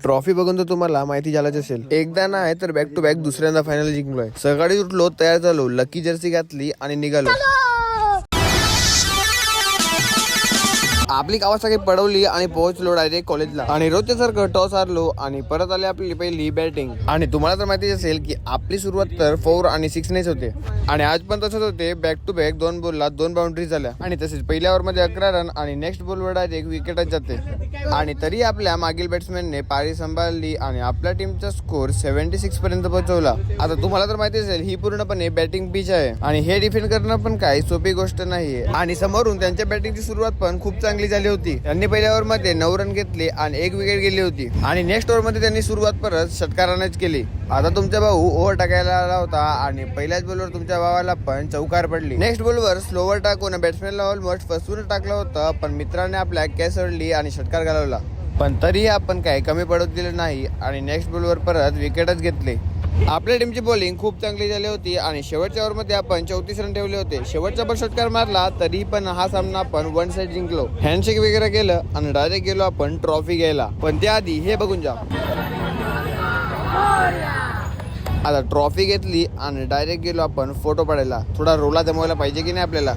Trophy बघून तर तुम्हाला माहिती झालंच असेल, एकदा नाही तर बॅक टू बॅक दुसऱ्यांदा फायनल जिंकलोय. सकाळी उठलो, तयार झालो, लकी जर्सी घातली आणि निघालो. आपली कावासाकी पडवली आणि पोहोचलो डायरेक्ट कॉलेजला. आणि रोजच्या सारखं टॉस हारलो आणि परत आले आपली पहिली बॅटिंग. आणि तुम्हाला तर माहिती असेल की आपली सुरुवात तर 4 आणि 6 नेच होते. आणि आज पण तसंच होते. बॅक टू बॅक 2 बॉलला 2 बाउंड्री झाल्या. आणि तसेच पहिल्या ओव्हर मध्ये 11 रन आणि नेक्स्ट बॉलवर डायरेक्ट विकेटच जाते. आणि तरी आपल्या मागील बॅट्समॅनने पारी सांभाळली आणि आपल्या टीमचा स्कोर 76 पर्यंत पोहोचवला. आता तुम्हाला तर माहिती असेल ही पूर्णपणे बॅटिंग पिच आहे आणि हे डिफेंड करणं पण काही सोपी गोष्ट नाहीये. आणि समोरून त्यांच्या बॅटिंगची सुरुवात पण खूप चांगली झाली होती. त्यांनी पहिल्या ओव्हर मध्ये 9 रन घेतले आणि 1 विकेट गेली होती. आणि नेक्स्ट ओव्हर मध्ये त्यांनी सुरुवात परत षटकारानेच केली. आता तुमचा भाऊ ओव्हर टाकायला आला होता आणि पहिल्याच बॉलवर तुमच्या भावाला पण चौकार पडली. नेक्स्ट बॉलवर स्लोवर टाकून बॅट्समॅनला ऑलमोस्ट फसवून टाकलं होतं, पण मित्राने आपल्या कॅच सोडली आणि षटकार घालवला. पण तरीही आपण काही कमी पडत दिलं नाही आणि नेक्स्ट बॉलवर परत विकेटच घेतले. आपल्या टीमची बॉलिंग खूप चांगली झाली होती आणि शेवटच्या ओव्हरमध्ये आपण 34 रन ठेवले होते. शेवटचा बॉल षटकार मारला तरी पण हा सामना आपण 1 साइड जिंकलो. हँडशेक वगैरे केलं आणि डायरेक्ट गेलो आपण ट्रॉफी घ्यायला. पण त्याआधी हे बघून जा. आता ट्रॉफी घेतली आणि डायरेक्ट गेलो आपण फोटो पडायला. थोडा रोला जमवायला पाहिजे की नाही आपल्याला.